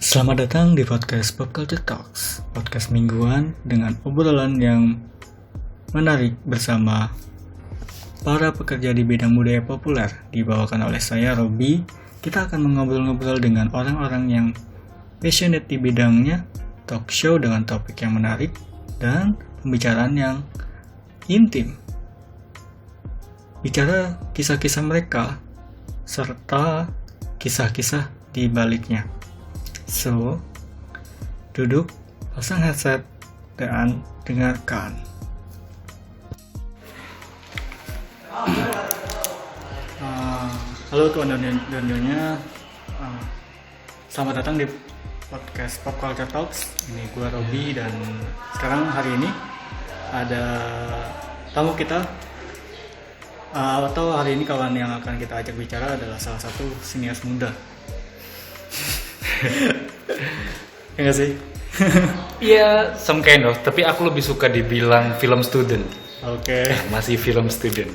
Selamat datang di podcast Pop Culture Talks, podcast mingguan dengan obrolan yang menarik bersama para pekerja di bidang budaya populer. Dibawakan oleh saya, Robi. Kita akan mengobrol-ngobrol dengan orang-orang yang passionate di bidangnya, talk show dengan topik yang menarik, dan pembicaraan yang intim. Bicara kisah-kisah mereka, serta kisah-kisah di baliknya. So, duduk, pasang headset, dan dengarkan. Halo tuan dan nyonya, selamat datang di podcast Pop Culture Talks. Ini gue Robi dan sekarang hari ini ada tamu kita, atau hari ini kawan yang akan kita ajak bicara adalah salah satu sinias muda. Ya nggak sih? Iya, some kind of. Tapi aku lebih suka dibilang film student. Oke. Masih film student.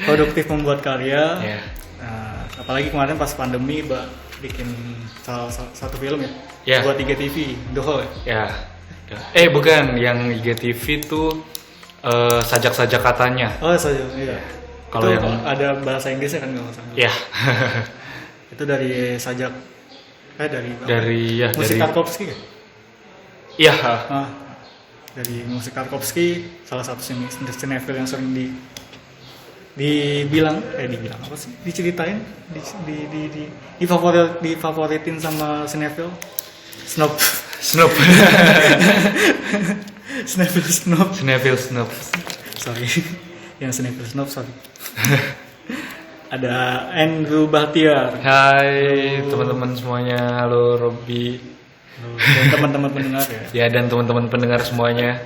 Produktif membuat karya. Yeah. Apalagi kemarin pas pandemi, bikin salah satu film ya. Yeah. Buat IGTV, The Hall ya. Ya. Bukan, yang IGTV tuh sajak-sajak katanya. Oh saja, iya. Kalau yang yang ada bahasa Inggrisnya kan nggak masalah. Ya. Itu dari sajak. Dari musik Tarkovsky ya? Iya. Dari musik Tarkovsky, salah satu sinetron yang sering dibilang apa sih? Diceritain, difavoritin sama sinetron. Snob. Sinetron Snob. Sorry. Yang sinetron Snob, sorry. Ada Andrew Bahtiar. Hai teman-teman semuanya, halo Robi. Dan teman-teman pendengar ya. Ya, dan teman-teman pendengar semuanya.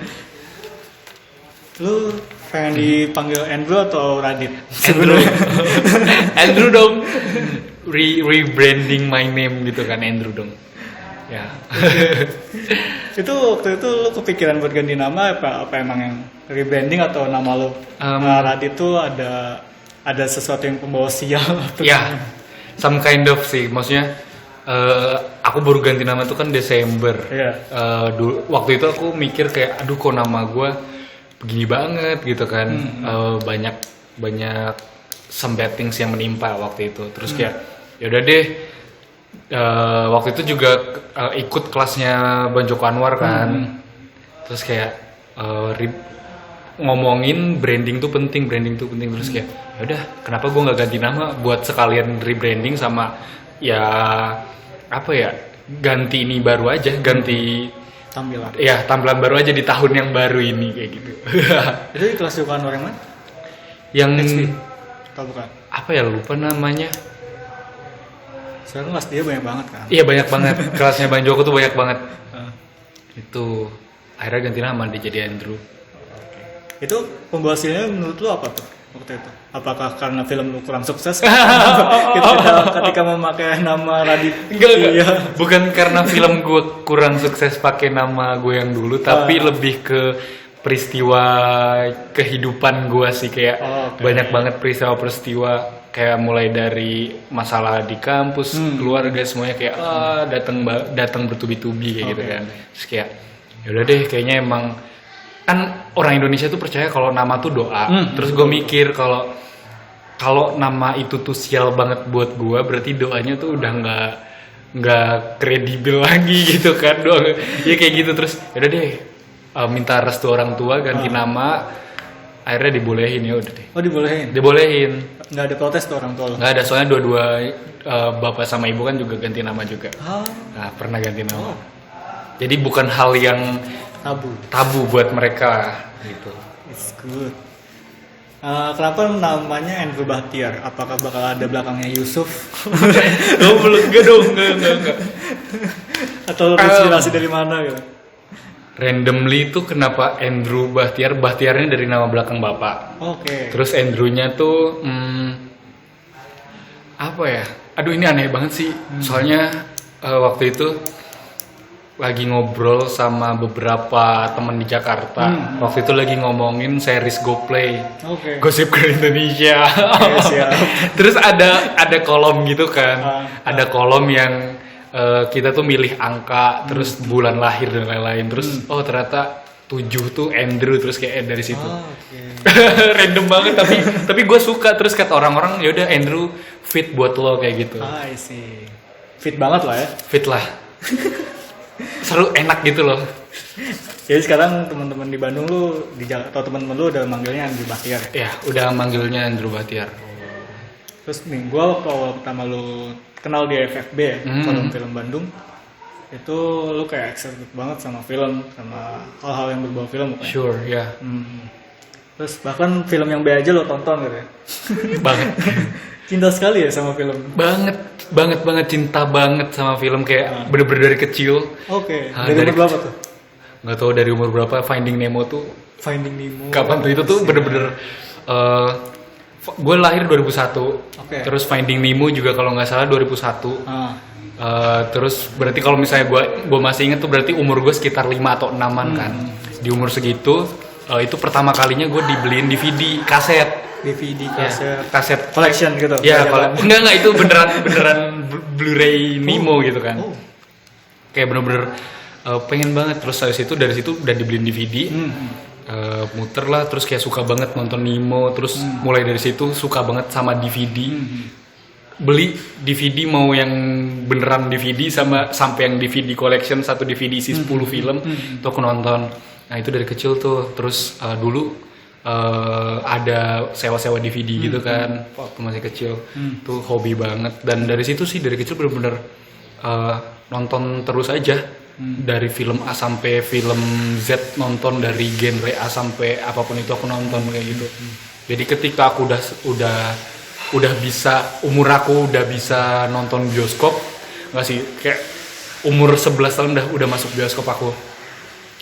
Lu pengen dipanggil Andrew atau Radit? Andrew dong. Rebranding my name gitu kan, Andrew dong. Ya. Itu waktu itu lu kepikiran buat ganti nama apa emang yang rebranding atau nama lu? Radit tuh ada sesuatu yang pembawa sial atau ya, some kind of sih. Maksudnya aku baru ganti nama tuh kan Desember. Waktu itu aku mikir kayak aduh kok nama gue begini banget gitu kan. Banyak some bad things yang menimpa waktu itu. Terus kayak yaudah deh, waktu itu juga ikut kelasnya Bang Joko Anwar kan. Terus kayak ngomongin branding tuh penting terus kayak yaudah kenapa gue nggak ganti nama buat sekalian rebranding sama ya apa ya, ganti ini baru aja, ganti tampilan baru aja di tahun yang baru ini kayak gitu. Itu di kelas Joko Anwar yang mana? Yang XP? Atau bukan? Apa ya, lupa namanya. Sekarang kelas dia banyak banget kan? Iya banyak banget, kelasnya Bang Joko tuh banyak banget. Itu akhirnya ganti nama dia jadi Andrew. Itu pembawa sialnya menurut lu apa tuh waktu itu? Apakah karena film lu kurang sukses? ketika memakai nama Radit? Enggak. Bukan karena film gue kurang sukses pakai nama gue yang dulu, tapi lebih ke peristiwa kehidupan gue sih, kayak banyak banget peristiwa kayak mulai dari masalah di kampus, keluarga semuanya kayak datang bertubi-tubi kayak gitu kan. Terus kayak yaudah deh, kayaknya emang kan orang Indonesia tuh percaya kalau nama tuh doa. Terus gue mikir kalau nama itu tuh sial banget buat gue, berarti doanya tuh udah nggak kredibel lagi gitu kan, doa ya kayak gitu. Terus yaudah deh, minta restu orang tua ganti nama, akhirnya dibolehin. Ya udah deh. Dibolehin. Nggak ada protes tuh orang tua lo? Nggak ada, soalnya dua bapak sama ibu kan juga ganti nama juga. Nah, pernah ganti nama. Jadi bukan hal yang tabu buat mereka gitu. It's good. Kenapa namanya Andrew Bahtiar? Apakah bakal ada belakangnya Yusuf? Enggak dong. Atau inspirasi dari mana gitu? Randomly itu kenapa Andrew Bahtiar? Bahtiarnya dari nama belakang bapak. Oke. Terus Andrew-nya tuh apa ya? Aduh, ini aneh banget sih. Soalnya waktu itu lagi ngobrol sama beberapa teman di Jakarta. Waktu itu lagi ngomongin series GoPlay, Gosip Girl Indonesia. Terus ada kolom gitu kan, ada kolom yang kita tuh milih angka, terus bulan lahir dan lain-lain. Terus ternyata 7 tuh Andrew, terus kayak dari situ. Random banget tapi gue suka. Terus kata orang-orang ya udah Andrew fit buat lo kayak gitu. I see. Fit banget lah ya. Fit lah. Seru, enak gitu loh. Jadi sekarang teman-teman di Bandung lu atau teman-teman lu udah manggilnya Andrew Bahtiar ya? Ya, udah manggilnya Andrew Bahtiar. Terus nih, gue waktu awal pertama lu kenal di FFB ya, Forum Film Bandung, itu lu kayak excited banget sama film, sama hal-hal yang berbau film kan? Sure, ya. Terus bahkan film yang B aja lo tonton gitu ya? Banget. Cinta sekali ya sama film? Banget cinta banget sama film, kayak bener-bener dari kecil. Oke. Dari umur berapa tuh? Nggak tahu dari umur berapa. Finding Nemo tuh kapan tuh, itu tuh bener-bener gue lahir 2001. Terus Finding Nemo juga kalau nggak salah 2001. Terus berarti kalau misalnya gue masih inget tuh berarti umur gue sekitar 5 atau 6-an kan. Di umur segitu itu pertama kalinya gue dibeliin DVD kaset kaset collection gitu. Ya, enggak itu beneran Blu-ray Nemo gitu kan. Kayak bener-bener pengen banget. Terus dari situ udah dibeliin DVD. Muter lah, terus kayak suka banget nonton Nemo. Terus mulai dari situ suka banget sama DVD. Beli DVD mau yang beneran DVD sampai yang DVD collection, satu DVD isi 10 film tuh aku nonton. Nah itu dari kecil tuh. Terus dulu ada sewa-sewa DVD gitu kan waktu masih kecil. Tuh hobi banget. Dan dari situ sih, dari kecil bener-bener nonton terus aja. Dari film A sampai film Z, nonton dari genre A sampai apapun itu aku nonton kayak gitu. Jadi ketika aku udah bisa, umur aku udah bisa nonton bioskop, nggak sih, kayak umur 11 tahun udah masuk bioskop aku.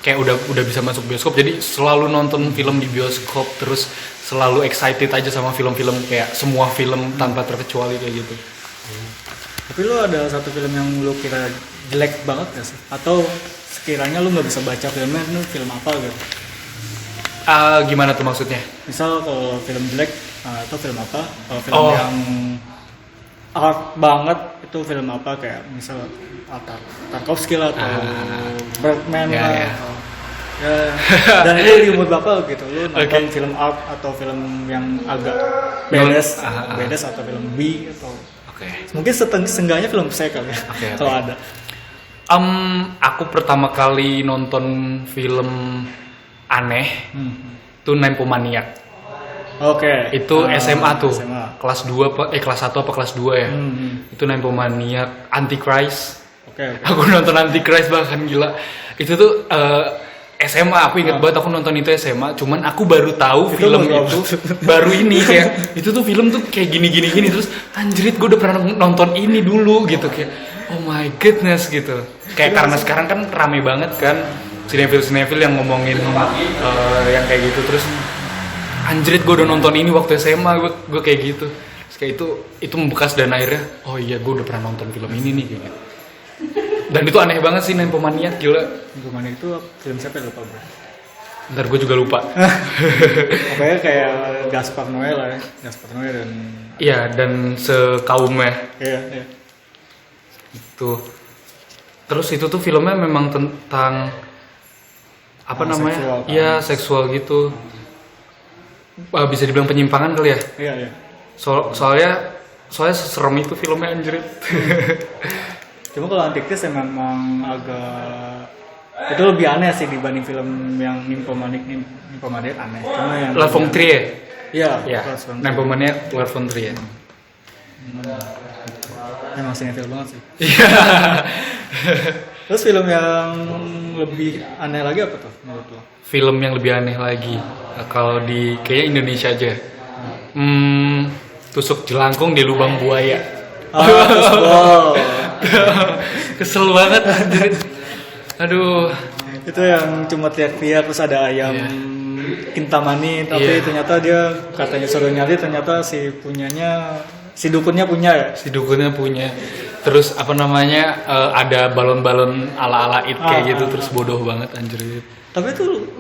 Kayak udah bisa masuk bioskop, jadi selalu nonton film di bioskop, terus selalu excited aja sama film-film, kayak semua film tanpa terkecuali kayak gitu. Tapi lu ada satu film yang lu kira jelek banget gak sih? Atau sekiranya lu nggak bisa baca filmnya, itu film apa gitu? Gimana tuh maksudnya? Misal kalau film jelek, itu film apa? Kalau film yang art banget, itu film apa? Kayak misal Tarkovsky lah, atau Bergman lah. Atau, dan itu di umur berapa gitu? Lu nonton film art atau film yang agak bedes atau film B atau mungkin seenggaknya film saya kali ya, kalau ada. Aku pertama kali nonton film aneh tuh Nymphomaniac. Itu SMA tuh. SMA. Kelas 1 apa kelas 2 ya. Itu Nymphomaniac, Antichrist. Aku nonton Antichrist bahkan gila. Itu tuh SMA, aku inget banget aku nonton itu SMA, cuman aku baru tahu film itu baru ini, kayak itu tuh film tuh kayak gini terus anjrit gue udah pernah nonton ini dulu gitu, kayak oh my goodness gitu. Kayak karena sekarang kan rame banget kan sinefil yang ngomongin yang kayak gitu, terus anjrit gue udah nonton ini waktu SMA, gue kayak gitu. Terus kayak itu membekas dan akhirnya oh iya gue udah pernah nonton film ini nih kayak gitu. Dan itu aneh banget sih, Nymphomaniac, gila. Nymphomaniac itu film siapa ya, lupa bro? Ntar gue juga lupa. Pokoknya kayak Gaspar Noé lah ya. Gaspar Noé dan... Iya, dan sekaumnya. Iya. Itu. Terus itu tuh filmnya memang tentang... Apa namanya? Iya, seksual gitu. Bisa dibilang penyimpangan kali ya? Iya. Soalnya serem itu filmnya, anjrit. Cuma kalau Antichrist memang agak itu lebih aneh sih dibanding film yang Nymphomaniac aneh. Cuma yang La Von Trier. Iya. Nymphomaniac La Von Trier. Memang sinetron banget sih. Iya. Terus film yang lebih aneh lagi apa tuh menurut lo? Film yang lebih aneh lagi kalau di kayaknya Indonesia aja. Tusuk jelangkung di lubang buaya. Kesel banget. Aduh. Itu yang cuma teriak-teriak terus ada ayam kintamani, tapi ternyata dia katanya suruh nyari, ternyata si dukunnya punya ya. Si dukunnya punya. Terus apa namanya ada balon-balon ala-ala it kayak gitu, terus bodoh banget anjir. Tapi itu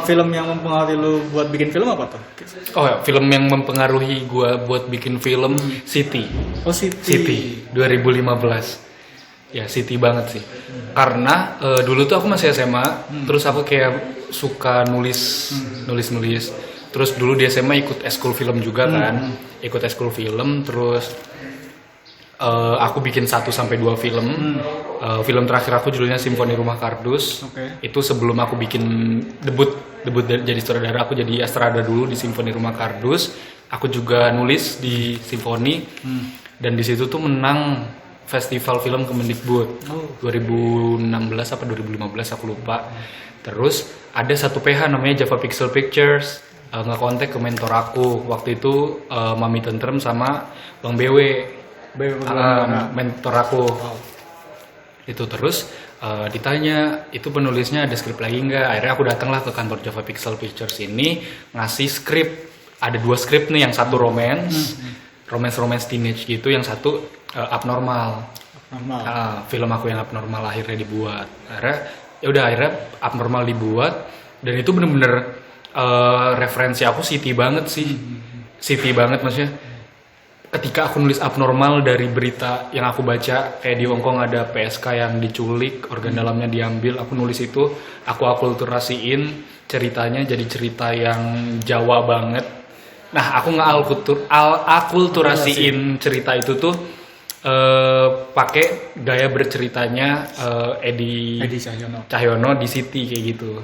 film yang mempengaruhi lu buat bikin film apa tuh? Oh ya, film yang mempengaruhi gua buat bikin film City. Oh City 2015. Ya city banget sih. Karena dulu tuh aku masih SMA, terus aku kayak suka nulis. Terus dulu di SMA ikut eskul film juga kan. Ikut eskul film, terus aku bikin 1 sampai 2 film. Film terakhir aku judulnya Simfoni Rumah Kardus. Itu sebelum aku bikin debut jadi sutradara, aku jadi Astrada dulu di Simfoni Rumah Kardus. Aku juga nulis di Simfoni. Dan di situ tuh menang Festival Film Kemendikbud 2016 apa 2015 aku lupa. Terus ada satu PH namanya Java Pixel Pictures nge-kontak ke mentor aku waktu itu, Mami Tentrem sama Bang BW. Mentor aku. Itu terus ditanya itu penulisnya ada skrip lagi nggak? Akhirnya aku datanglah ke kantor Java Pixel Pictures ini ngasih skrip. Ada 2 skrip nih, yang satu romance teenage gitu, yang satu abnormal. Film aku yang abnormal akhirnya dibuat. Akhirnya abnormal dibuat, dan itu bener-bener referensi aku city banget sih. City banget maksudnya. Ketika aku nulis abnormal dari berita yang aku baca, kayak di Hongkong ada PSK yang diculik, organ dalamnya diambil, aku nulis itu, aku akulturasiin ceritanya jadi cerita yang Jawa banget. Nah, aku akulturasiin cerita itu tuh pakai gaya berceritanya Edi Cahyono di City kayak gitu.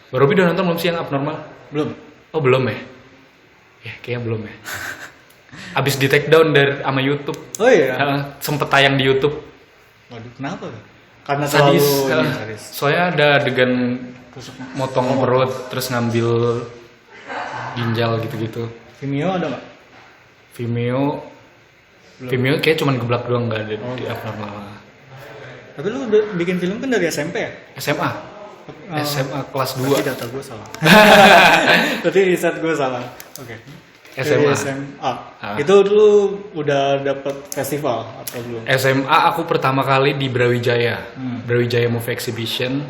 Bang Robi udah nonton belum sih yang abnormal? Belum. Oh belum ya? Ya kayaknya belum ya. Abis di take down sama YouTube. Oh iya. Sempet tayang di YouTube. Waduh, kenapa? Karena sadis. sadis. Soalnya ada adegan motong perut terus ngambil ginjal gitu-gitu. Vimeo ada nggak? Vimeo kayak cuman geblak doang, nggak ada di abnormal. Tapi lu udah bikin film kan dari SMP ya? SMA kelas 2. Berarti data gue salah. Berarti riset gue salah. Oke. SMA. Itu dulu udah dapet festival atau belum? SMA aku pertama kali di Brawijaya. Brawijaya Movie Exhibition.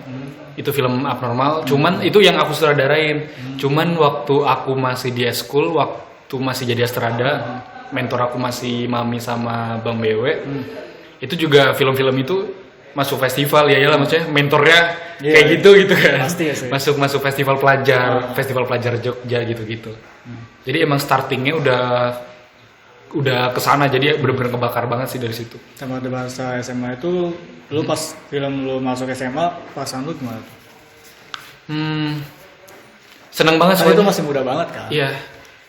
Itu film abnormal. Cuman itu yang aku sutradarain. Cuman waktu aku masih di eskul, waktu masih jadi Astrada, mentor aku masih Mami sama Bang BW. Itu juga film-film itu masuk festival, ya iyalah, maksudnya mentornya kayak gitu kan. Pasti ya sih. Masuk festival pelajar Jogja gitu. Jadi emang startingnya udah kesana, jadi bener-bener kebakar banget sih dari situ. Sama di bahasa SMA itu, lu pas film lu masuk SMA, perasaan lu gimana tuh? Seneng banget soalnya. Itu masih muda banget kan? Iya,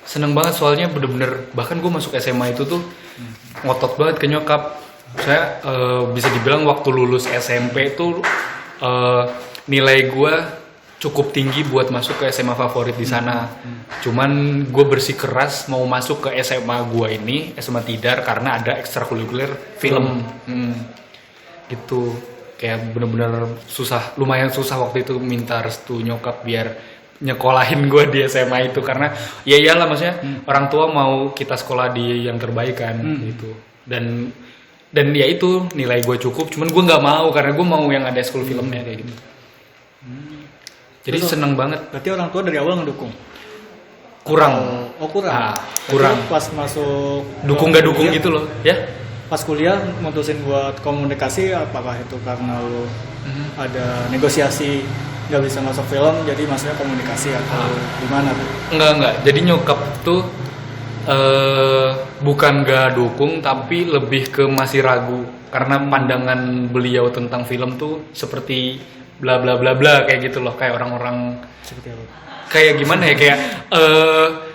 seneng banget soalnya bener-bener, bahkan gue masuk SMA itu tuh ngotot banget ke nyokap. Saya bisa dibilang waktu lulus SMP tuh nilai gue cukup tinggi buat masuk ke SMA favorit di sana. Cuman gue bersikeras mau masuk ke SMA gue ini, SMA Tidar, karena ada ekstrakurikuler film. Gitu. Kayak bener-bener lumayan susah waktu itu minta restu nyokap biar nyekolahin gue di SMA itu, karena ya iyalah, maksudnya orang tua mau kita sekolah di yang terbaik kan gitu. Dan ya itu nilai gue cukup, cuman gue nggak mau karena gue mau yang ada school filmnya kayak gitu. Jadi seneng banget. Berarti orang tua dari awal ngedukung? Kurang. Kurang. Kurang. Pas masuk dukung nggak dukung gitu loh, ya? Pas kuliah mutusin buat komunikasi, apakah itu karena lo ada negosiasi nggak bisa masuk film, jadi maksudnya komunikasi atau gimana tuh? Enggak. Jadi nyokap tuh bukan gak dukung, tapi lebih ke masih ragu karena pandangan beliau tentang film tuh seperti bla bla bla bla kayak gitu loh, kayak orang-orang seperti apa? Kayak gimana ya, kayak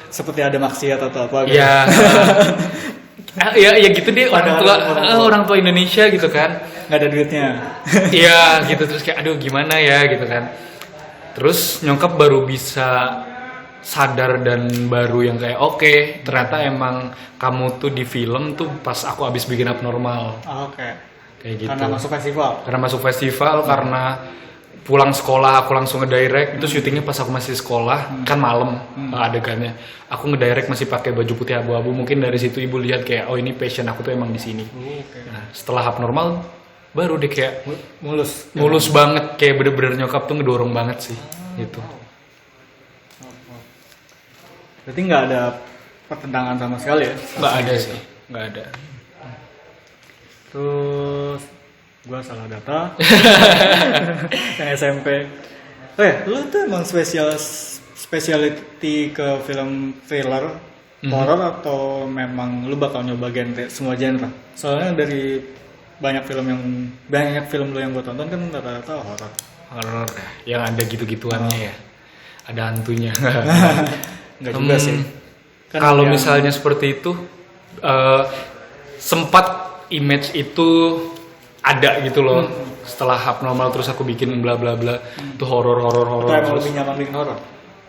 seperti ada maksiat atau apa gitu. Ya gitu deh, orang tua Indonesia gitu kan, nggak ada duitnya. Iya gitu, terus kayak aduh gimana ya gitu kan. Terus nyokap baru bisa sadar dan baru yang kayak oke, ternyata emang kamu tuh di film tuh pas aku abis bikin abnormal. Kayak gitu. Karena masuk festival. Karena pulang sekolah aku langsung ngedirect. Itu syutingnya pas aku masih sekolah, kan malam adegannya. Aku ngedirect masih pakai baju putih abu-abu. Mungkin dari situ ibu lihat kayak oh ini passion aku tuh emang di sini. Nah, setelah abnormal baru deh kayak mulus banget, kayak bener-bener nyokap tuh ngedorong banget sih gitu. Berarti nggak ada pertentangan sama sekali ya? Nggak ada sih, nggak ada. Terus Gua salah data. Yang SMP. Lu tuh emang specialty ke film thriller, horror atau memang lu bakal nyoba semua genre? Soalnya dari banyak film lu yang gua tonton kan rata-rata horror. Horror yang ada gitu-gituannya ya. Ada hantunya. Enggak juga sih. Kan kalau misalnya seperti itu sempat image itu ada gitu loh. Setelah abnormal terus aku bikin bla bla bla itu horor terus lebih nyaman bikin horor.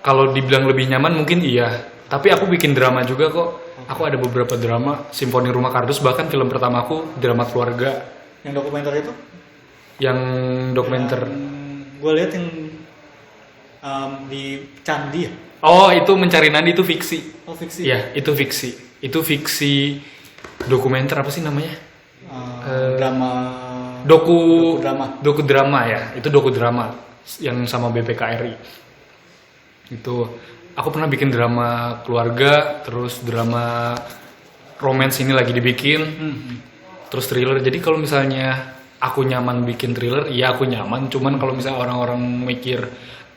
Kalau dibilang lebih nyaman mungkin iya, tapi aku bikin drama juga kok. Aku ada beberapa drama, Simfoni Rumah Kardus, bahkan film pertama aku drama keluarga. Yang dokumenter itu? Yang dokumenter. Gue lihat yang di Candi ya. Oh, itu Mencari Nandi, itu fiksi. Oh, fiksi. Iya, itu fiksi. Itu fiksi dokumenter apa sih namanya? Drama. Doku drama ya. Itu doku drama yang sama BPKRI. Itu aku pernah bikin drama keluarga, terus drama romance ini lagi dibikin. Terus thriller. Jadi kalau misalnya aku nyaman bikin thriller, ya aku nyaman. Cuman kalau misalnya orang-orang mikir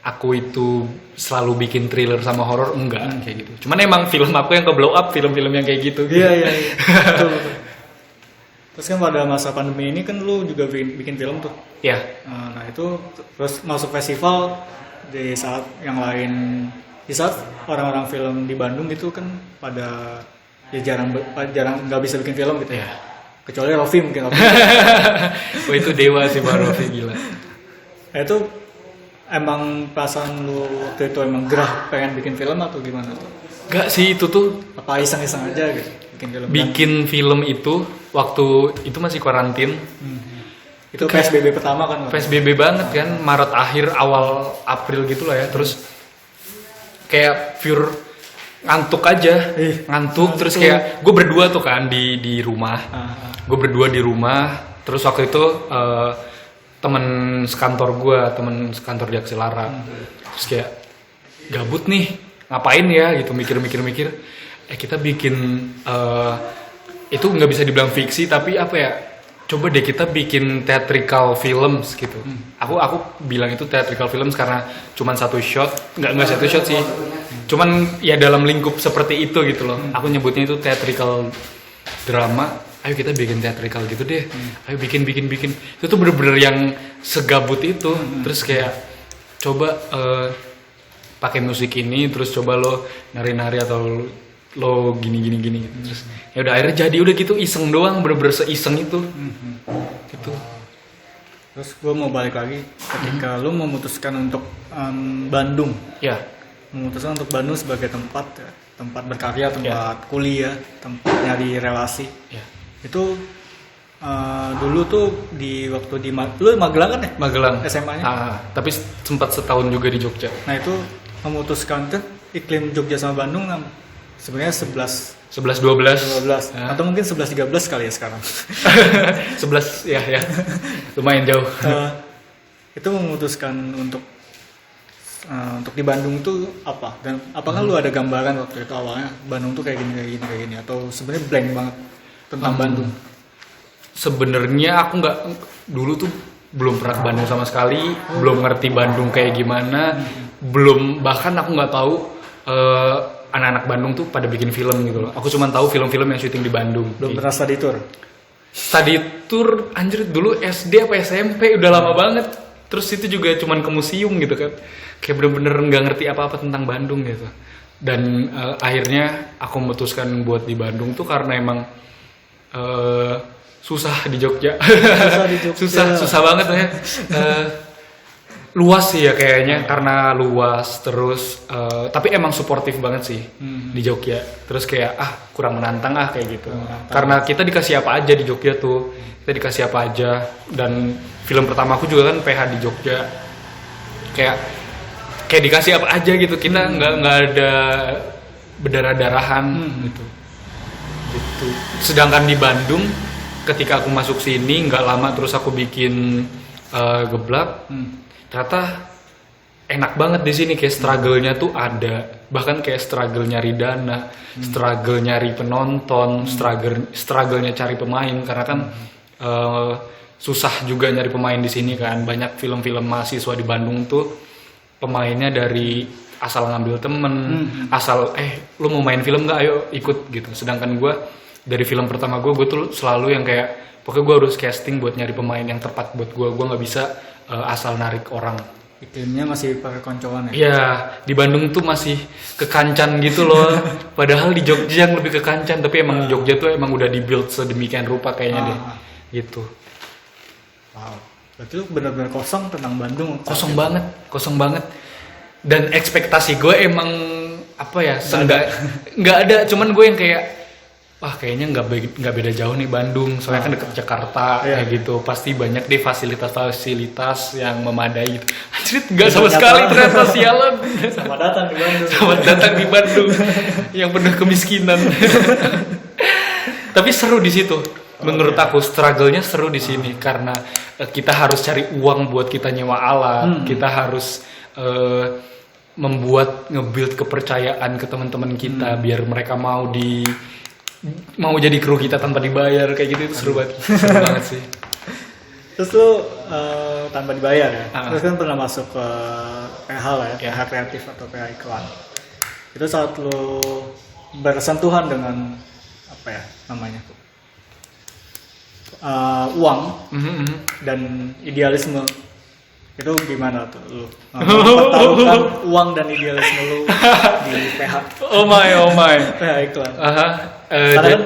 aku itu selalu bikin thriller sama horor, enggak kayak gitu. Cuman emang film aku yang ke blow up film-film yang kayak gitu. Iya. Betul. Terus kan pada masa pandemi ini kan lu juga bikin film tuh. Iya. Nah itu terus masuk festival di saat yang lain, di saat orang-orang film di Bandung itu kan pada ya jarang nggak bisa bikin film gitu ya. Kecuali Rofi mungkin. Oh itu dewa sih Pak Rofi, gila. Itu emang perasaan lu waktu itu emang gerah pengen bikin film atau gimana tuh? Gak sih, itu tuh apa iseng-iseng aja gitu bikin film? Bikin film itu waktu itu masih karantin. Itu PSBB pertama kan? PSBB banget kan, Maret akhir awal April gitu lah ya. Terus kayak pure ngantuk aja, ngantuk. Terus kayak gue berdua tuh kan di rumah. Gue berdua di rumah. Terus waktu itu temen sekantor di Akselara. Terus kayak gabut nih, ngapain ya gitu, mikir. Kita bikin itu nggak bisa dibilang fiksi, tapi apa ya? Coba deh kita bikin theatrical films gitu. Aku bilang itu theatrical films karena cuman satu shot, nggak satu shot sih. Cuman ya dalam lingkup seperti itu gitu loh. Aku nyebutnya itu theatrical drama. Ayo kita bikin theatrical gitu deh. Ayo bikin. Itu tuh bener-bener yang segabut itu. Terus kayak coba pakai musik ini, terus coba lo nari-nari atau lo gini. Terus ya udah akhirnya jadi udah gitu, iseng doang, bener-bener seiseng itu. Gitu. Terus gue mau balik lagi ketika lo memutuskan untuk Bandung. Ya. Memutuskan untuk Bandung sebagai tempat berkarya, tempat kuliah, tempat nyari relasi. Ya. Itu dulu tuh waktu di lu Magelang kan ya? Magelang SMA-nya. Tapi sempat setahun juga di Jogja. Nah itu memutuskan tuh iklim Jogja sama Bandung sebenarnya 11-12 atau mungkin 11-13 kali ya sekarang. 11 ya lumayan jauh. Itu memutuskan untuk di Bandung tuh apa? Dan apakah lu ada gambaran waktu itu awalnya Bandung tuh kayak gini atau sebenarnya blank banget tentang Bandung? Sebenarnya aku nggak, dulu tuh belum pernah ke Bandung sama sekali, belum ngerti Bandung kayak gimana, bahkan aku nggak tahu anak-anak Bandung tuh pada bikin film gitu loh. Aku cuma tahu film-film yang syuting di Bandung. Belum pernah study tour? Study tour, anjir dulu SD apa SMP, udah lama banget. Terus itu juga cuma ke museum gitu kan. Kayak bener-bener nggak ngerti apa-apa tentang Bandung gitu. Dan akhirnya aku memutuskan buat di Bandung tuh karena emang susah di Jogja. susah banget ya. Luas sih ya kayaknya, karena luas terus tapi emang suportif banget sih di Jogja. Terus kayak kurang menantang kayak gitu. Karena kita dikasih apa aja di Jogja tuh. Kita dikasih apa aja, dan film pertama aku juga kan PH di Jogja. Kayak dikasih apa aja gitu. Kita nggak ada berdarah-darahan gitu. Sedangkan di Bandung ketika aku masuk sini nggak lama terus aku bikin Geblak, ternyata enak banget di sini. Kayak struggle-nya tuh ada, bahkan kayak struggle nyari dana, struggle nyari penonton, struggle-nya cari pemain, karena kan susah juga nyari pemain di sini kan. Banyak film-film mahasiswa di Bandung tuh pemainnya dari asal ngambil temen, asal lu mau main film nggak, ayo ikut gitu. Sedangkan gue dari film pertama gue tuh selalu yang kayak pokoknya gue harus casting buat nyari pemain yang tepat buat gue nggak bisa asal narik orang. Bikinnya masih pakai koncoan ya? Iya, di Bandung tuh masih kekancan gitu loh. Padahal di Jogja yang lebih kekancan, tapi emang Jogja tuh emang udah dibuild sedemikian rupa kayaknya deh. Gitu. Wow. Berarti lu benar-benar kosong tentang Bandung. Kosong banget. Dan ekspektasi gue emang apa ya? Nggak ada. Cuman gue yang kayak wah kayaknya nggak beda jauh nih Bandung, soalnya kan deket Jakarta kayak gitu, pasti banyak deh fasilitas yang memadai gitu. Anjir nggak sama sekali ternyata, sialan. Selamat datang di Bandung. Selamat datang di Bandung yang penuh kemiskinan. Tapi seru di situ. Menurut aku struggle-nya seru di sini karena kita harus cari uang buat kita nyewa alat, kita harus membuat nge-build kepercayaan ke teman-teman kita biar mereka mau jadi kru kita tanpa dibayar kayak gitu. Itu seru banget sih. Terus lu tanpa dibayar ya? Terus kan pernah masuk ke PH lah ya, PH kreatif atau PH iklan. Itu saat lu bersentuhan dengan apa ya namanya uang dan idealisme, itu gimana tuh lu mempertaruhkan uang dan idealisme lu di PH? Oh my. PH iklan. Karena kan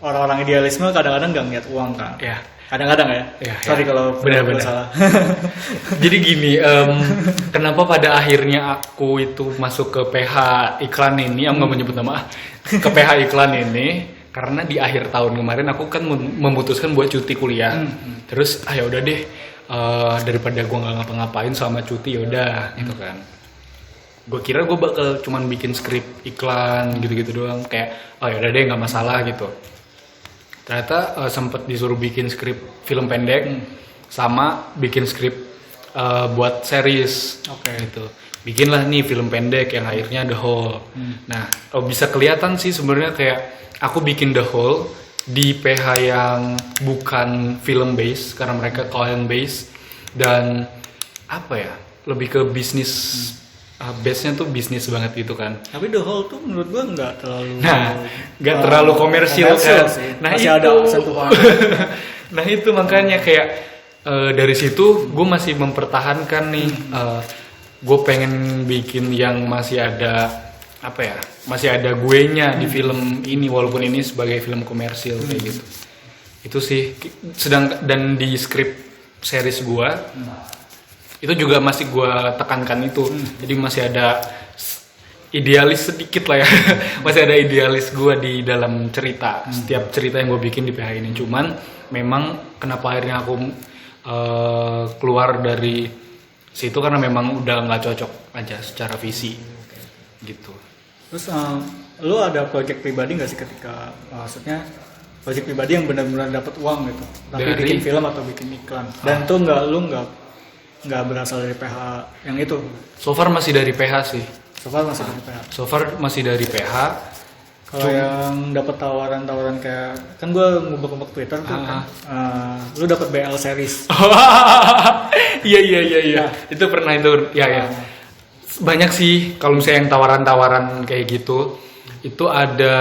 orang-orang idealisme kadang-kadang nggak ngeliat uang kan. Ya. Kadang-kadang ya. Sorry kalau benar. salah. Jadi gini, kenapa pada akhirnya aku itu masuk ke PH iklan ini, aku nggak menyebut nama, ke PH iklan ini, karena di akhir tahun kemarin aku kan memutuskan buat cuti kuliah. Terus ya udah deh, daripada gue nggak ngapa-ngapain selama cuti, yaudah gitu kan. Gue kira gue bakal cuman bikin skrip iklan gitu-gitu doang, kayak oh yaudah deh nggak masalah gitu. Ternyata sempet disuruh bikin skrip film pendek sama bikin skrip buat series gitu. Bikinlah nih film pendek yang akhirnya The Hole. Nah bisa kelihatan sih sebenarnya kayak aku bikin The Hole di PH yang bukan film base karena mereka client base dan apa ya, lebih ke bisnis. Base-nya tuh bisnis banget gitu kan. Tapi The Hole tuh menurut gua nggak terlalu komersial kan. Sih. Nah masih itu ada sentuhan. Nah itu makanya kayak dari situ gue masih mempertahankan nih. Gue pengen bikin yang masih ada apa ya? Masih ada guenya di film ini walaupun ini sebagai film komersil kayak gitu. Itu sih dan di skrip series gue. Itu juga masih gue tekankan itu. Jadi masih ada idealis sedikit lah ya. Masih ada idealis gue di dalam cerita. Setiap cerita yang gue bikin di PH ini. Cuman memang kenapa akhirnya aku keluar dari situ karena memang udah nggak cocok aja secara visi gitu. Terus lu ada project pribadi nggak sih ketika maksudnya project pribadi yang benar-benar dapat uang gitu, tapi bikin film atau bikin iklan dan tuh nggak berasal dari PH yang itu? So far masih dari PH sih. So far masih dari PH. Kalau yang dapat tawaran-tawaran kayak kan gue ngubek-ngubek Twitter tuh kan, lu dapat BL series. Iya. Itu pernah itu ya. Banyak sih kalau misalnya yang tawaran-tawaran kayak gitu. Itu ada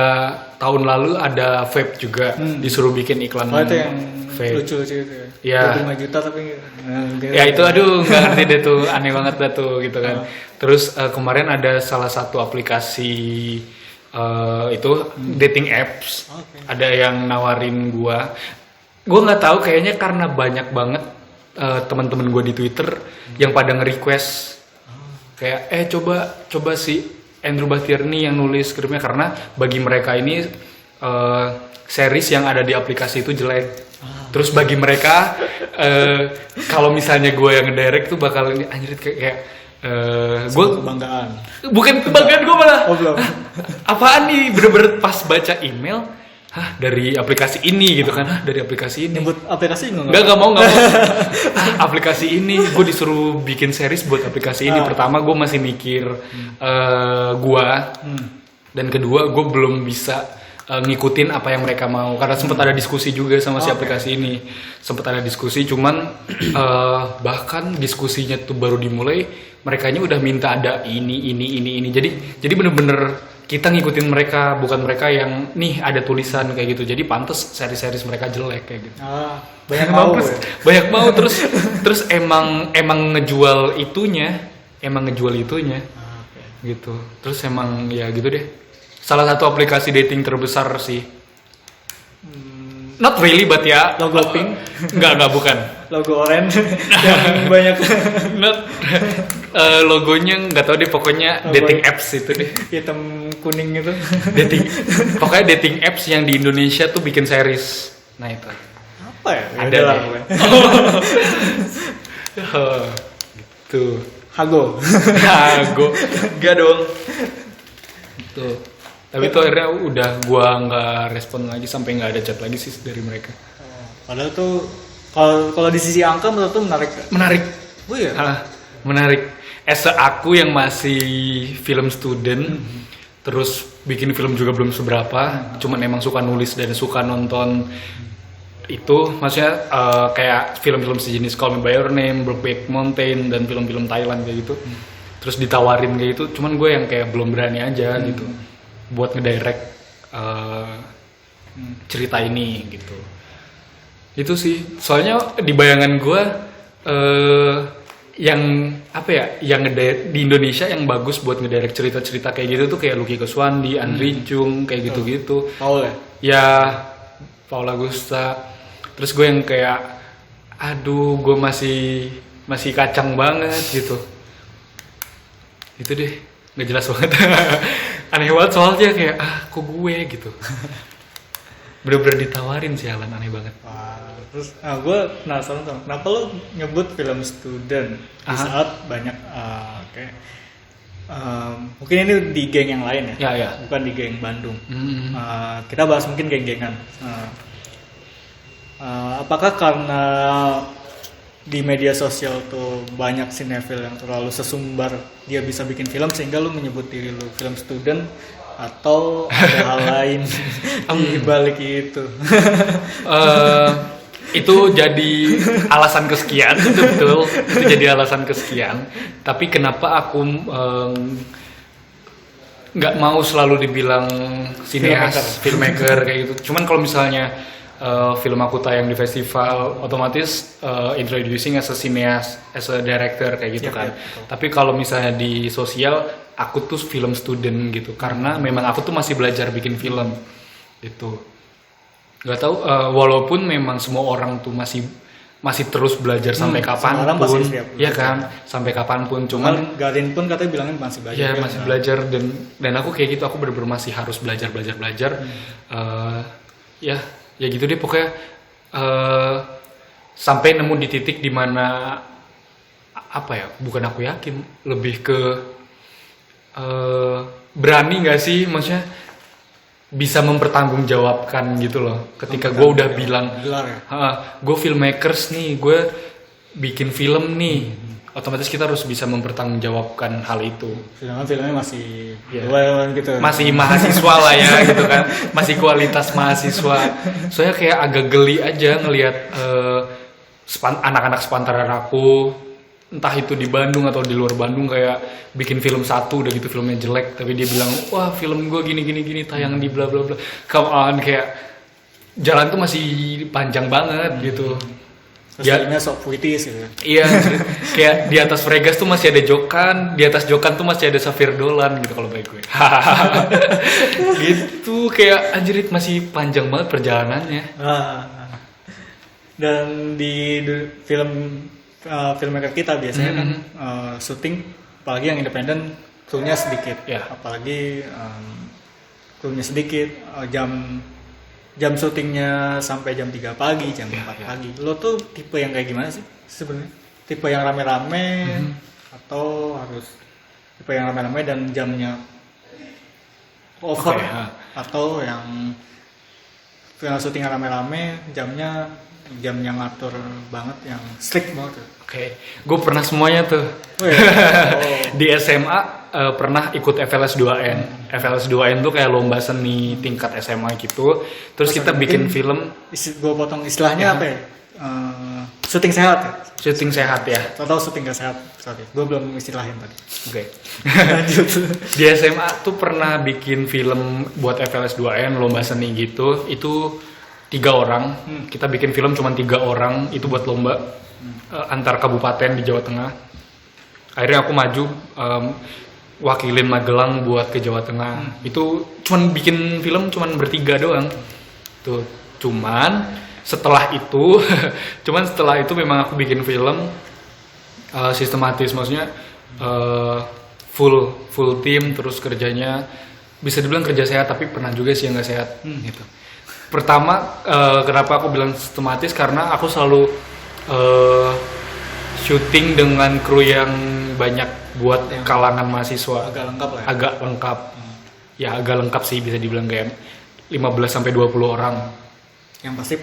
tahun lalu ada vape juga disuruh bikin iklan. Oh itu yang vape. Lucu-lucu itu ya. Ya. 5 juta tapi ya itu aduh nggak ngerti deh tuh, aneh banget dah tuh gitu kan. Terus kemarin ada salah satu aplikasi itu dating apps, ada yang nawarin gua nggak tahu kayaknya karena banyak banget teman-teman gua di Twitter yang pada nge-request kayak coba si Andrew Batirni yang nulis skripnya karena bagi mereka ini series yang ada di aplikasi itu jelek. Terus bagi mereka kalau misalnya gue yang ngedirect tuh bakal anjir kayak gue kebanggaan. Bukan kebanggaan gue malah. Oh belum. Apaan nih, bener-bener pas baca email, dari aplikasi ini gitu kan, dari aplikasi ini. Nyebut aplikasi nggak mau. Aplikasi ini gue disuruh bikin series buat aplikasi ini. Pertama gue masih mikir dan kedua gue belum bisa ngikutin apa yang mereka mau, karena sempat ada diskusi juga sama si aplikasi ini, sempat ada diskusi, cuman bahkan diskusinya tuh baru dimulai merekanya udah minta ada ini, jadi bener-bener kita ngikutin mereka, bukan mereka yang nih ada tulisan kayak gitu, jadi pantas seri-series mereka jelek kayak gitu. Banyak mau banyak mau terus emang ngejual itunya gitu, terus emang ya gitu deh, salah satu aplikasi dating terbesar sih. Not really, but ya. Logo pink? Enggak, bukan. Logo orange yang banyak. Not, logonya nggak tahu deh, pokoknya logo dating apps itu deh. Hitam kuning itu. Pokoknya dating apps yang di Indonesia tuh bikin series. Nah itu. Apa ya? Ada lah. Gitu. Hago. Enggak dong. Tuh. Tapi itu akhirnya udah gua nggak respon lagi, sampai nggak ada chat lagi sih dari mereka. Padahal tuh kalau di sisi angka menurut tuh menarik. Oh iya. Menarik. Aku yang masih film student, terus bikin film juga belum seberapa, cuman emang suka nulis dan suka nonton itu, maksudnya kayak film-film sejenis Call Me by Your Name, Brokeback Mountain, dan film-film Thailand kayak gitu. Terus ditawarin kayak gitu, cuman gue yang kayak belum berani aja gitu buat ngedirect cerita ini gitu. Itu sih, soalnya di bayangan gue yang apa ya, yang di Indonesia yang bagus buat ngedirect cerita-cerita kayak gitu tuh kayak Lucky Kuswandi, Andri Chung, kayak gitu-gitu. Paul Agusta. Terus gue yang kayak, aduh, gue masih kacang banget gitu. Itu deh, nggak jelas banget. Aneh banget soalnya kayak, kok gue gitu. Bener-bener ditawarin sih, Alan, aneh banget. Terus gue penasaran sama kenapa lo nyebut film student di saat banyak kayak mungkin ini di geng yang lain ya. Bukan di geng Bandung. Kita bahas mungkin geng-gengan. Apakah karena di media sosial tuh banyak sinetron yang terlalu sesumbar dia bisa bikin film sehingga lu menyebut diri lu film student, atau ada hal lain di balik itu? Itu jadi alasan kesekian, itu betul. Itu jadi alasan kesekian. Tapi kenapa aku nggak mau selalu dibilang sineas, filmmaker kayak gitu. Cuman kalau misalnya film aku tayang di festival, otomatis introducing as a cineas, as a director kayak gitu kan. Tapi kalau misalnya di sosial, aku tuh film student gitu, karena memang aku tuh masih belajar bikin film gitu. Gak tahu, walaupun memang semua orang tuh masih terus belajar sampai kapanpun, ya kan, sampai kapanpun. Cuman Garin pun katanya bilangnya masih belajar. Ya masih belajar, dan aku kayak gitu, aku bener-bener masih harus belajar. Ya gitu deh pokoknya, sampai nemu di titik dimana apa ya, bukan aku yakin, lebih ke berani nggak sih, maksudnya bisa mempertanggungjawabkan gitu loh. Ketika gue udah bilang, gue filmmakers nih, gue bikin film nih, otomatis kita harus bisa mempertanggungjawabkan hal itu. Filmnya masih gitu. Masih mahasiswa lah ya gitu kan, masih kualitas mahasiswa. Soalnya kayak agak geli aja ngelihat anak-anak sepantaran aku, entah itu di Bandung atau di luar Bandung, kayak bikin film satu udah gitu filmnya jelek, tapi dia bilang, wah film gue gini tayang di bla bla bla. Come on, kayak jalan tuh masih panjang banget gitu. Terus sok puitis gitu. Iya, kayak di atas Fregas tuh masih ada Jokan, di atas Jokan tuh masih ada Safir Dolan gitu kalau baik gue. Gitu, kayak anjir masih panjang banget perjalanannya. Dan di filmmaker kita biasanya kan syuting, apalagi yang independen, krunya sedikit. Apalagi krunya sedikit, jam syutingnya sampai jam 3 pagi, jam 4 pagi. Lo tuh tipe yang kayak gimana sih sebenarnya? Tipe yang rame-rame atau harus tipe yang rame-rame dan jamnya over, atau yang syutingnya rame-rame jamnya jamnya ngatur banget, yang strict banget. Oke, gue pernah semuanya tuh. Oh, iya. Di SMA pernah ikut FLS 2N. FLS 2N tuh kayak lomba seni tingkat SMA gitu. Terus kita bikin film. Gue potong istilahnya apa ya? Syuting sehat ya? Syuting sehat ya. Atau syuting gak sehat? Sorry, gue belum istilahin tadi. Oke. Lanjut. Di SMA tuh pernah bikin film buat FLS 2N lomba seni gitu. Itu 3 orang. Kita bikin film cuma 3 orang. Itu buat lomba antar kabupaten di Jawa Tengah. Akhirnya aku maju wakilin Magelang buat ke Jawa Tengah. Itu cuman bikin film cuman bertiga doang. Tuh, cuman setelah itu memang aku bikin film sistematis, maksudnya full tim, terus kerjanya bisa dibilang kerja sehat, tapi pernah juga sih yang nggak sehat gitu. Pertama, kenapa aku bilang sistematis, karena aku selalu syuting dengan kru yang banyak buat kalangan mahasiswa. Agak lengkap lah ya? Agak lengkap. Ya agak lengkap sih, bisa dibilang kayak 15-20 orang. Yang pasti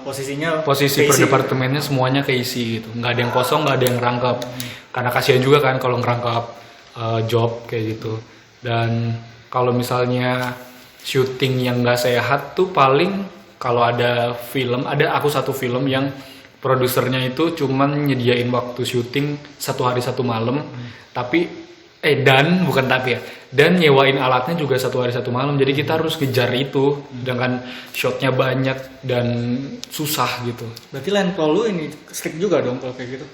posisinya posisi per keisi departemennya gitu. Semuanya keisi gitu, nggak ada yang kosong, nggak ada yang ngerangkap. Karena kasihan juga kan kalau ngerangkap job kayak gitu. Dan kalau misalnya syuting yang nggak sehat tuh paling kalau ada aku satu film yang produsernya itu cuman nyediain waktu syuting 1 hari 1 malam, dan nyewain alatnya juga 1 hari 1 malam. Jadi kita harus kejar itu, dengan shotnya banyak dan susah gitu. Berarti line pro lu ini strict juga dong kalau kayak gitu?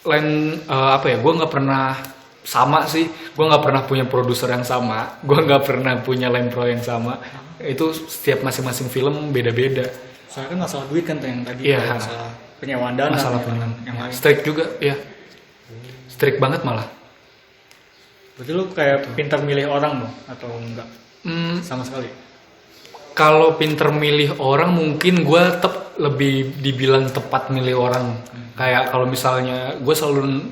Gue nggak pernah sama sih. Gue nggak pernah punya produser yang sama. Gue nggak pernah punya line pro yang sama. Itu setiap masing-masing film beda-beda. Soalnya kan masalah duit kan tuh yang tadi, masalah penyewaan dana, masalah yang lain. Strict juga, ya. Strict banget malah. Berarti lu kayak pintar milih orang dong, atau enggak? Sama sekali? Kalau pintar milih orang mungkin gue lebih dibilang tepat milih orang. Kayak kalau misalnya gue selalu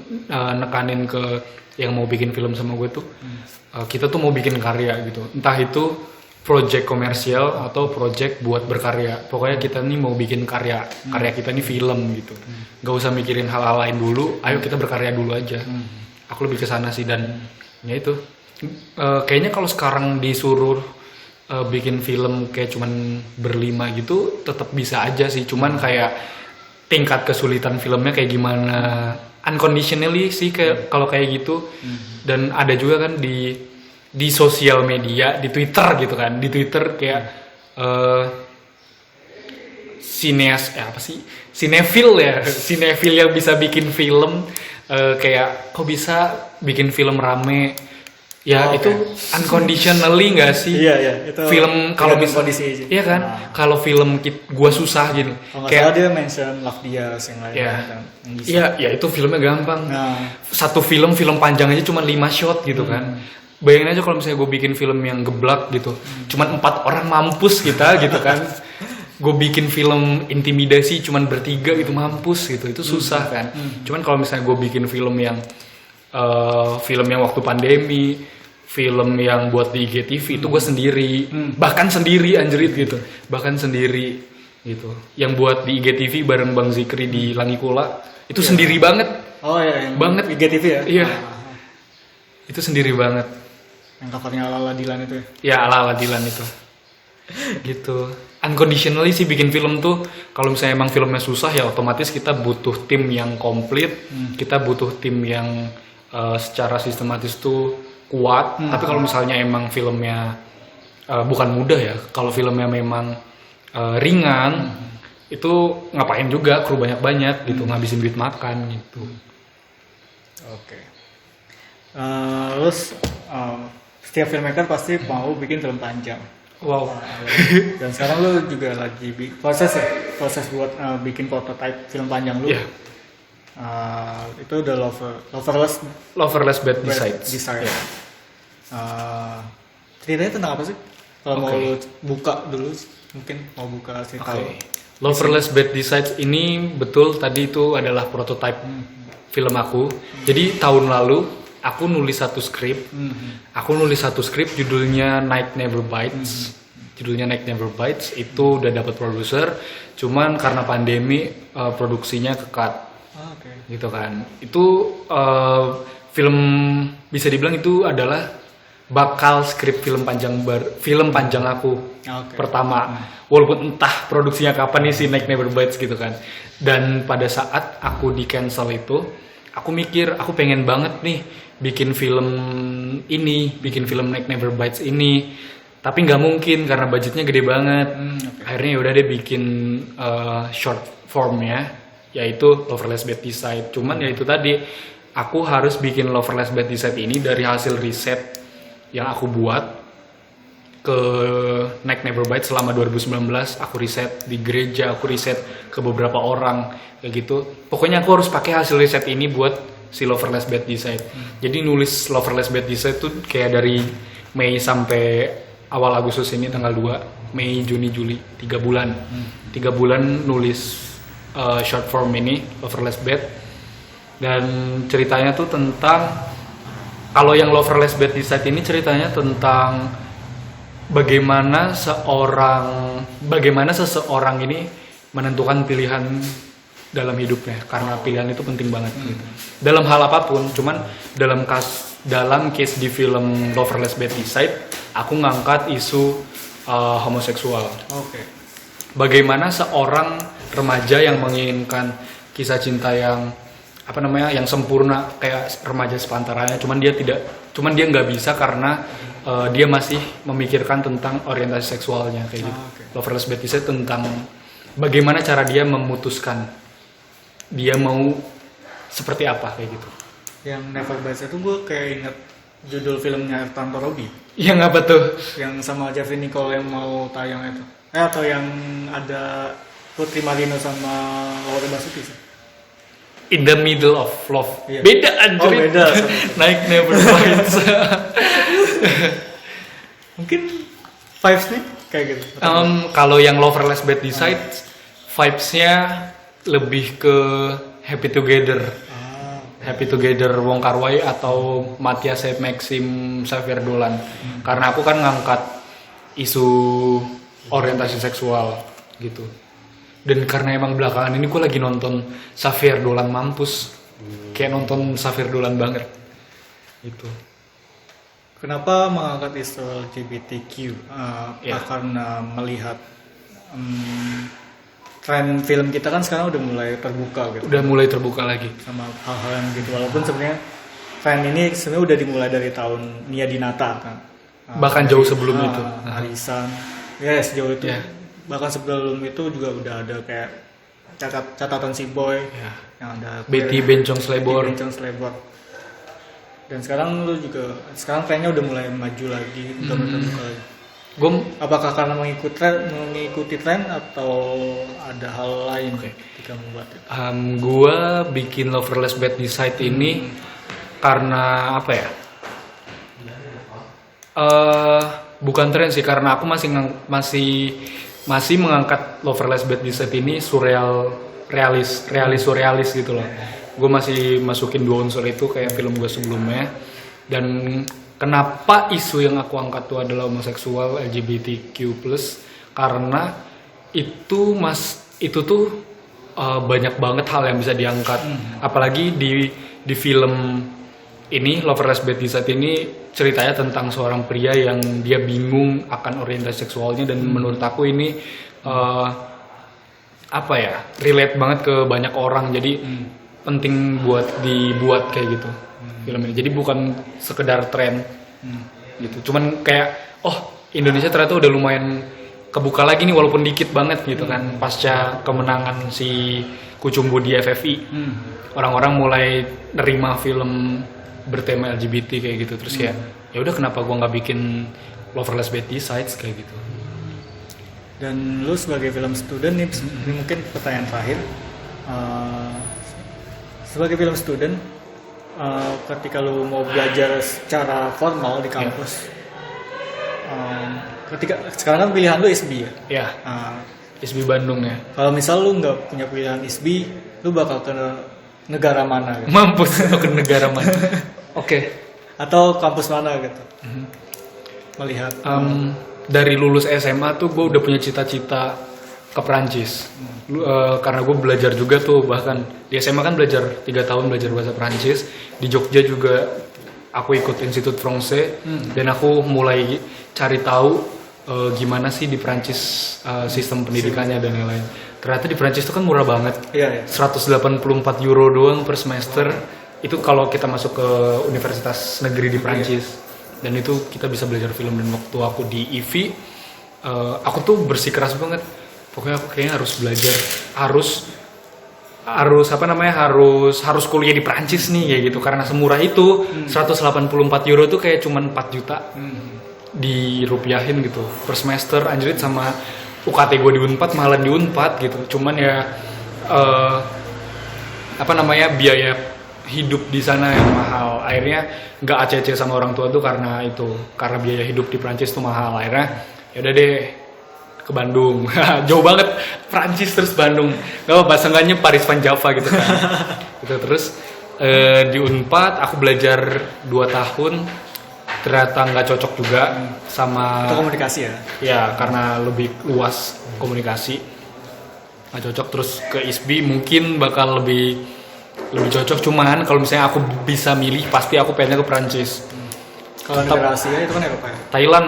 nekanin ke yang mau bikin film sama gue tuh, kita tuh mau bikin karya gitu. Entah itu project komersial atau project buat berkarya. Pokoknya kita nih mau bikin karya kita nih film gitu. Gak usah mikirin hal-hal lain dulu, ayo kita berkarya dulu aja. Aku lebih ke sana sih, dan ya itu. Kayaknya kalau sekarang disuruh bikin film kayak cuman berlima gitu tetap bisa aja sih, cuman kayak tingkat kesulitan filmnya kayak gimana, unconditionally sih kayak kalau kayak gitu. Dan ada juga kan di sosial media, di Twitter gitu kan, di Twitter kayak sinefil yang bisa bikin film, kayak kok bisa bikin film rame ya. Itu unconditionally nggak sih? Iya, itu film kalau misalnya iya kan, kalau film gua susah gini, kayak dia mention Love Diaz yang lain kan, ya itu filmnya gampang. Satu film panjang aja cuma 5 shot gitu kan. Bayangin aja kalau misalnya gue bikin film yang geblak gitu, cuman 4 orang mampus kita gitu kan. Gue bikin film intimidasi cuman bertiga gitu, mampus gitu, itu susah kan. Cuman kalau misalnya gue bikin film yang waktu pandemi, film yang buat di IGTV, itu gue sendiri, bahkan sendiri anjrit gitu, yang buat di IGTV bareng Bang Zikri di Langikula, itu sendiri banget. Oh iya, yang banget IGTV ya? Iya, itu sendiri banget. Yang covernya ala-ala Dilan itu ya? Ya ala-ala Dilan itu. Gitu. Unconditionally sih bikin film tuh, kalau misalnya emang filmnya susah ya otomatis kita butuh tim yang komplit, kita butuh tim yang secara sistematis tuh kuat. Tapi kalau misalnya emang filmnya bukan mudah ya, kalau filmnya memang ringan, itu ngapain juga kru banyak-banyak gitu, ngabisin duit makan gitu. Oke. Terus setiap filmmaker pasti mau bikin film panjang. Wow. Dan sekarang lu juga lagi proses buat bikin prototype film panjang lu. Yeah. Itu udah Loverless Bad Decides. Yeah. Ceritanya tentang apa sih? Kalau mau lu buka dulu, mungkin mau buka cerita. Loverless Bad Decides ini betul tadi itu adalah prototype film aku. Jadi tahun lalu aku nulis satu skrip. Judulnya Night Never Bites. judulnya Night Never Bites. Itu udah dapat produser, cuman karena pandemi produksinya kekat. Gitu kan. Itu film bisa dibilang itu adalah bakal skrip film panjang aku pertama. Walaupun entah produksinya kapan nih si Night Never Bites gitu kan. Dan pada saat aku di cancel itu, aku mikir aku pengen banget nih bikin film Night Never Bites ini, tapi nggak mungkin karena budgetnya gede banget. Akhirnya udah deh bikin short formnya, yaitu Loverless Bad Decide. Cuman ya itu tadi, aku harus bikin Loverless Bad Decide ini dari hasil riset yang aku buat ke Night Never Bites selama 2019. Aku riset di gereja, aku riset ke beberapa orang kayak gitu. Pokoknya aku harus pakai hasil riset ini buat si Loverless Bad Decide. Jadi nulis Loverless Bad Decide tuh kayak dari Mei sampai awal Agustus ini tanggal 2, Mei, Juni, Juli, 3 bulan. 3 bulan nulis short form ini Loverless Bad. Dan ceritanya tuh tentang, kalau yang Loverless Bad Decide ini ceritanya tentang bagaimana seseorang ini menentukan pilihan dalam hidupnya, karena pilihan itu penting banget gitu. Dalam hal apapun, cuman dalam case di film Loverless Bad Decide, aku ngangkat isu homoseksual. Bagaimana seorang remaja yang menginginkan kisah cinta yang yang sempurna kayak remaja sepantarannya, cuman dia nggak bisa karena dia masih memikirkan tentang orientasi seksualnya kayak gitu. Loverless Bad Decide tentang bagaimana cara dia memutuskan dia mau seperti apa kayak gitu. Yang Never Bites itu gue kayak inget judul filmnya Tanto Robi. Yang apa tuh? Yang sama Jeffrey Nicole yang mau tayang itu. Atau yang ada Putri Marino sama Laura Basuki sih. In the Middle of Love. Iya. Beda anjir. Beda. Night Never Bites. Mungkin vibes nih kayak gitu. Kalau yang Loverless Bad Decide, vibes-nya lebih ke Happy Together. Happy Together Wong Kar-wai atau Matthias Maxim Xavier Dolan. Karena aku kan ngangkat isu orientasi seksual gitu. Dan karena emang belakangan ini gue lagi nonton Xavier Dolan mampus. Kayak nonton Xavier Dolan banget. Gitu. Kenapa mengangkat isu LGBTQ? Karena melihat tren film kita kan sekarang udah mulai terbuka gitu. Udah mulai terbuka lagi sama hal-hal yang gitu. Walaupun sebenarnya tren ini sebenarnya udah dimulai dari tahun Nia Dinata kan. Bahkan jauh sebelum itu. Arisan. Ya sejauh itu. Yeah. Bahkan sebelum itu juga udah ada kayak catatan si Boy. Yeah. Yang ada Betty Bencong Slebor. Dan sekarang trennya udah mulai maju lagi, udah terbuka lagi. Apakah karena mengikuti tren atau ada hal lain ketika membuat itu? Gue bikin Loverless Bad Decide ini karena apa ya? Bukan tren sih, karena aku masih mengangkat Loverless Bad Decide ini realis gitu loh. Gue masih masukin 2 unsur itu kayak film gue sebelumnya. Dan kenapa isu yang aku angkat itu adalah homoseksual, LGBTQ+, karena itu tuh banyak banget hal yang bisa diangkat. Apalagi di film ini, Loverless Bad Decide ini ceritanya tentang seorang pria yang dia bingung akan orientasi seksualnya. Dan menurut aku ini relate banget ke banyak orang. Jadi penting buat dibuat kayak gitu film ini. Jadi bukan sekedar tren gitu. Cuman kayak Indonesia ternyata udah lumayan kebuka lagi nih, walaupun dikit banget gitu kan. Pasca kemenangan si Kucumbu di FFI, orang-orang mulai nerima film bertema LGBT kayak gitu. Terus kayak ya udah, kenapa gua nggak bikin Loverless Bad Decide kayak gitu. Dan lu sebagai film student nih, ini mungkin pertanyaan terakhir. Sebagai film student, ketika lu mau belajar secara formal di kampus, ketika sekarang kan pilihan lu ISB ya? Iya. ISB Bandung ya. Kalau misal lu nggak punya pilihan ISB, lu bakal ke negara mana? Gitu? Mampus ke negara mana? Oke. Atau kampus mana gitu? Melihat. dari lulus SMA tuh gue udah punya cita-cita ke Perancis. Karena gue belajar juga tuh, bahkan di SMA kan belajar 3 tahun belajar bahasa Perancis. Di Jogja juga aku ikut Institut Français dan aku mulai cari tahu gimana sih di Perancis sistem pendidikannya dan lain-lain. Ternyata di Perancis itu kan murah banget. 184 euro doang per semester. Itu kalau kita masuk ke universitas negeri di Perancis. Dan itu kita bisa belajar film. Dan waktu aku di IVI, aku tuh bersikeras banget. Pokoknya aku kayaknya harus belajar, harus kuliah di Perancis nih kayak gitu. Karena semurah itu 184 euro tuh kayak cuman 4 juta dirupiahin gitu per semester, anjrit. Sama UKT gue di Unpad malah di Unpad gitu. Cuman ya biaya hidup di sana yang mahal. Akhirnya nggak ACC sama orang tua tuh karena biaya hidup di Prancis tuh mahal. Akhirnya ya udah deh ke Bandung. Jauh banget, Prancis terus Bandung. Gak apa-apa, seenggaknya Paris Van Java gitu kan. Gitu. Terus di Unpad aku belajar 2 tahun. Ternyata nggak cocok juga sama komunikasi ya? Ya, karena lebih luas komunikasi. Nggak cocok. Terus ke ISBI mungkin bakal lebih cocok. Cuman kalau misalnya aku bisa milih, pasti aku pengennya ke Perancis. Kalau negara Asia itu kan Eropa ya? Thailand.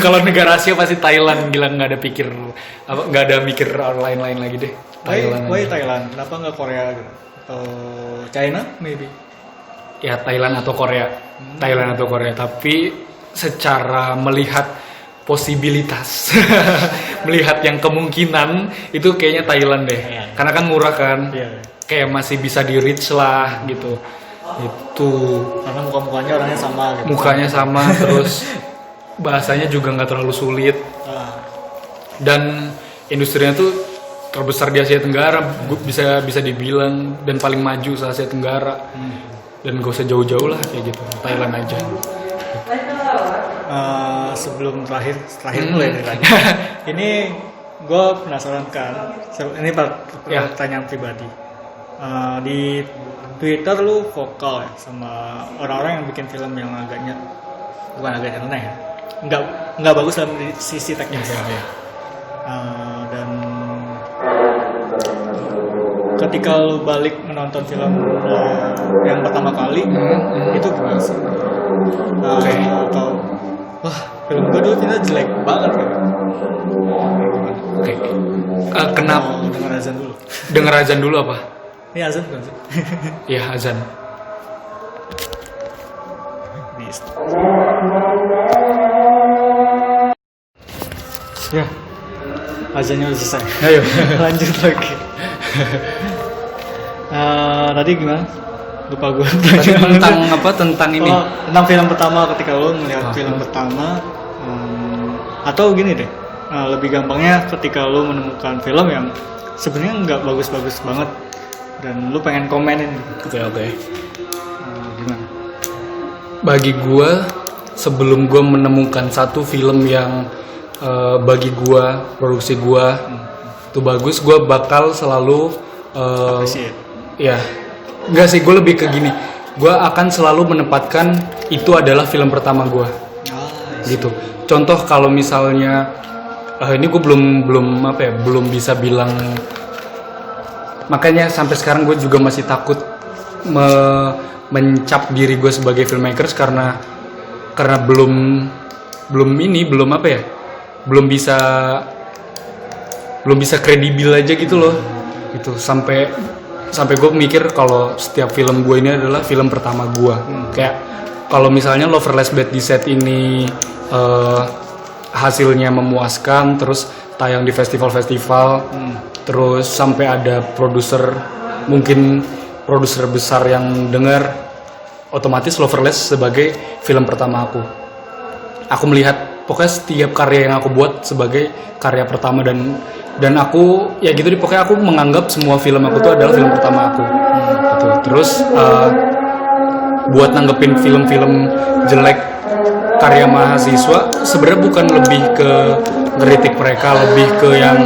Kalau negara Asia pasti Thailand. Gila, nggak ada mikir lain-lain lagi deh. Why Thailand? Kenapa nggak Korea gitu? Atau China maybe? Ya Thailand atau Korea. Tapi secara melihat posibilitas melihat yang kemungkinan itu kayaknya Thailand deh. Karena kan murah kan. Kayak masih bisa di reach lah gitu. Itu karena mukanya orangnya sama gitu. Mukanya sama terus bahasanya juga nggak terlalu sulit. Dan industrinya tuh terbesar di Asia Tenggara, bisa dibilang, dan paling maju se Asia Tenggara. Dan gak usah jauh-jauh lah kayak gitu, Thailand aja. Sebelum terakhir mulai dari tadi. Ini gue penasaran kan, ini pertanyaan pribadi. Di Twitter lu vokal ya sama orang-orang yang bikin film yang bukan agak nyeleneh ya, nggak bagus dalam sisi teknis. Dan ketika lu balik menonton film yang pertama kali, itu gimana sih? Atau wah, film gue dulu ternyata jelek banget gitu. Kenapa? Dengar azan dulu apa? Ini azan bukan sih? Iya, azan. Ya, azannya udah selesai. Ayo, lanjut lagi. Tadi gimana? Lupa gue. Tentang ini. Tentang film pertama, ketika lo melihat film pertama, atau gini deh, lebih gampangnya ketika lo menemukan film yang sebenarnya nggak bagus-bagus banget dan lo pengen komenin. Oke. Gimana? Bagi gue, sebelum gue menemukan satu film yang bagi gue, produksi gue itu bagus, gue bakal selalu ya, enggak sih, gue lebih ke gini, gue akan selalu menempatkan itu adalah film pertama gue, gitu. Contoh kalau misalnya ini gue belum bisa bilang, makanya sampai sekarang gue juga masih takut mencap diri gue sebagai filmmakers karena belum bisa kredibel aja gitu loh, gitu. Sampai gue mikir kalau setiap film gue ini adalah film pertama gue. Kayak kalau misalnya Loveless Bad di set ini hasilnya memuaskan, terus tayang di festival-festival, terus sampai ada mungkin produser besar yang dengar, otomatis Loveless sebagai film pertama aku. Aku melihat pokoknya setiap karya yang aku buat sebagai karya pertama, dan aku ya gitu, pokoknya aku menganggap semua film aku tuh adalah film pertama aku. Gitu. Terus buat nanggepin film-film jelek karya mahasiswa, sebenarnya bukan lebih ke ngeritik mereka, lebih ke yang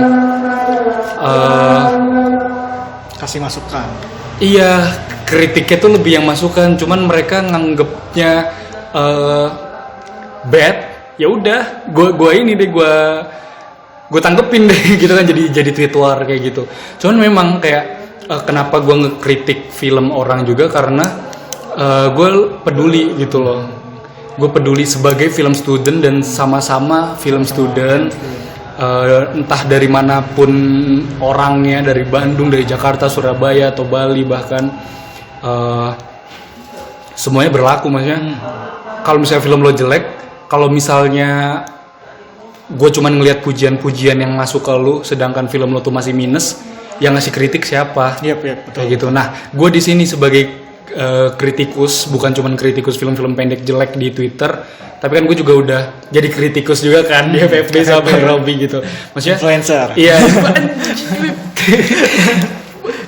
kasih masukan. Iya, kritiknya tuh lebih yang masukan, cuman mereka nganggepnya bad ya udah gue tanggepin deh gitu kan, jadi tweet war kayak gitu. Cuman memang kayak kenapa gue ngekritik film orang juga karena gue peduli gitu loh. Gue peduli sebagai film student dan sama-sama film student, entah dari manapun orangnya, dari Bandung, dari Jakarta, Surabaya atau Bali bahkan, semuanya berlaku. Maksudnya kalau misalnya film lo jelek, kalau misalnya gue cuman ngelihat pujian-pujian yang masuk ke lo, sedangkan film lo tuh masih minus, yang ngasih kritik siapa? Yep, betul. Kayak gitu. Nah, gue di sini sebagai kritikus, bukan cuman kritikus film-film pendek jelek di Twitter, tapi kan gue juga udah jadi kritikus juga kan di FFB sama Robby gitu. Maksudnya influencer. Iya.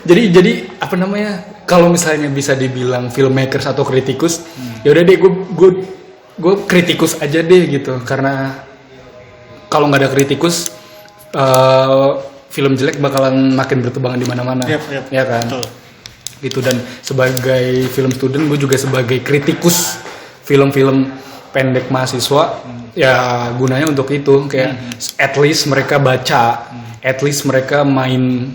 jadi apa namanya? Kalau misalnya bisa dibilang filmmakers atau kritikus, ya udah deh gue kritikus aja deh gitu. Karena kalau nggak ada kritikus, film jelek bakalan makin bertebangan di mana-mana. Yep. Ya kan? Betul. Gitu. Dan sebagai film student gue juga sebagai kritikus film-film pendek mahasiswa, ya gunanya untuk itu kayak at least mereka baca, at least mereka main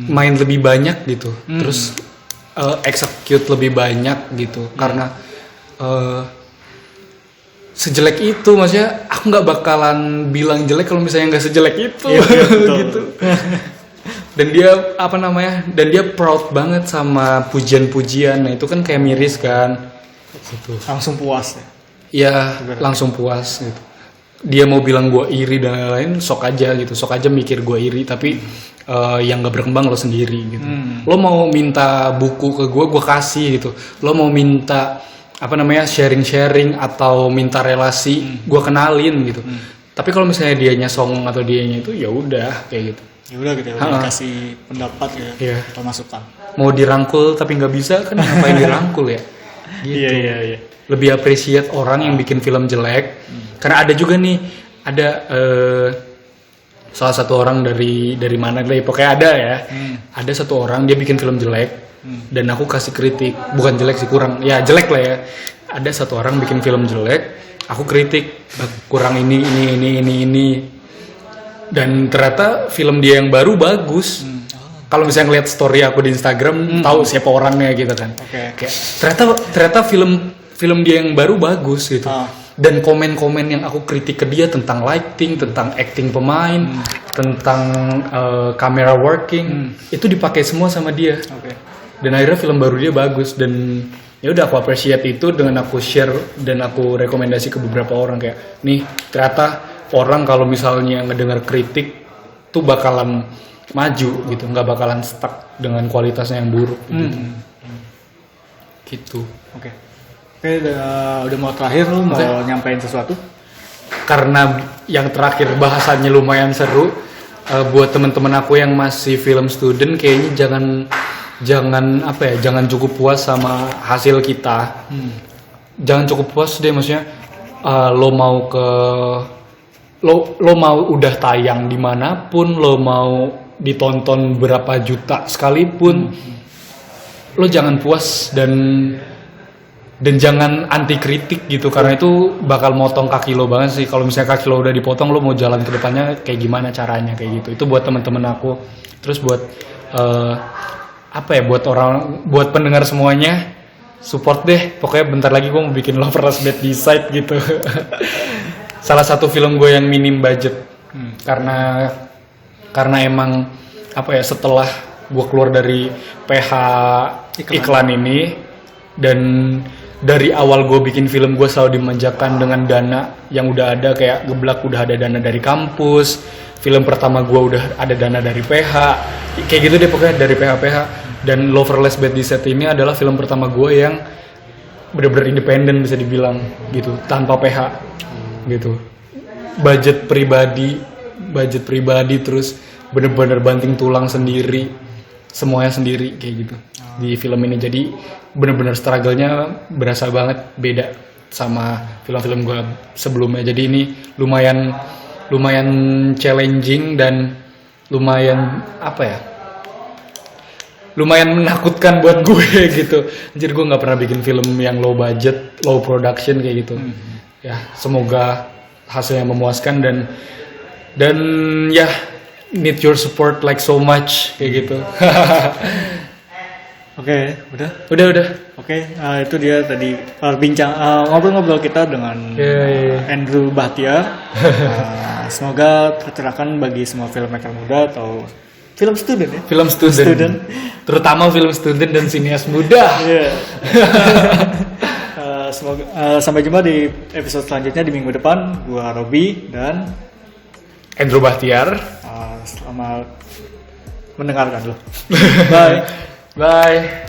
main lebih banyak gitu, terus execute lebih banyak gitu. Karena sejelek itu, maksudnya aku nggak bakalan bilang jelek kalau misalnya nggak sejelek itu. Gitu. Dan dia proud banget sama pujian-pujian. Nah itu kan kayak miris kan gitu. Langsung puas ya. Iya, langsung puas gitu. Dia mau bilang gue iri dan lain-lain, sok aja mikir gue iri, tapi yang gak berkembang lo sendiri gitu. Lo mau minta buku ke gue kasih gitu. Lo mau minta sharing atau minta relasi, gue kenalin gitu. Tapi kalau misalnya dianya songong atau dianya itu, ya udah kayak gitu. Ya udah gitu, kasih pendapat ya, atau masukan. Mau dirangkul tapi nggak bisa kan, ngapain dirangkul ya? Gitu. Iya. Lebih appreciate orang yang bikin film jelek. Karena ada juga nih, salah satu orang dari mana deh, pokoknya ada ya. Ada satu orang dia bikin film jelek, dan aku kasih kritik, bukan jelek sih, kurang, ya jelek lah ya. Ada satu orang bikin film jelek, aku kritik kurang ini. Dan ternyata film dia yang baru bagus. Kalau misalnya ngeliat story aku di Instagram, tahu siapa orangnya gitu kan. Kayak, ternyata film dia yang baru bagus gitu. Dan komen-komen yang aku kritik ke dia tentang lighting, tentang acting pemain, tentang camera working, itu dipakai semua sama dia. Dan akhirnya film baru dia bagus. Dan ya udah, aku appreciate itu dengan aku share dan aku rekomendasi ke beberapa orang, kayak nih ternyata orang kalau misalnya ngedengar kritik tuh bakalan maju gitu, nggak bakalan stuck dengan kualitasnya yang buruk gitu. Oke, udah mau terakhir, lu mau nyampein sesuatu? Karena yang terakhir bahasannya lumayan seru, buat teman-teman aku yang masih film student, kayaknya jangan cukup puas sama hasil kita. Jangan cukup puas deh, maksudnya lo mau udah tayang dimanapun, lo mau ditonton berapa juta sekalipun, lo jangan puas dan jangan anti kritik gitu, karena itu bakal motong kaki lo banget sih. Kalau misalnya kaki lo udah dipotong, lo mau jalan ke depannya kayak gimana caranya, kayak gitu. Itu buat teman-teman aku. Terus buat buat pendengar semuanya, support deh. Pokoknya bentar lagi gue mau bikin Loverless Bad Decide gitu. Salah satu film gue yang minim budget, karena emang setelah gue keluar dari PH iklan ini, dan dari awal gue bikin film gue selalu dimanjakan dengan dana yang udah ada, kayak Geblak udah ada dana dari kampus, film pertama gue udah ada dana dari PH, kayak gitu deh pokoknya dari PH. Dan Loverless Bad Decide ini adalah film pertama gue yang bener-bener independen bisa dibilang gitu, tanpa PH gitu. Budget pribadi terus bener-bener banting tulang sendiri, semuanya sendiri kayak gitu di film ini. Jadi bener-bener struggle-nya berasa banget beda sama film-film gue sebelumnya. Jadi ini lumayan challenging dan lumayan menakutkan buat gue gitu. Anjir, gue nggak pernah bikin film yang low budget, low production kayak gitu. ya semoga hasilnya memuaskan dan ya need your support like so much kayak gitu. Oke, udah. Oke, itu dia tadi ngobrol-ngobrol kita dengan Andrew Bahtiar. Semoga tercerahkan bagi semua filmmaker muda atau film student ya. Film student. Terutama film student dan sinias muda. Yeah. Semoga sampai jumpa di episode selanjutnya di minggu depan. Gua Robi dan Andrew Bahtiar. Selamat mendengarkan loh. Bye. Bye.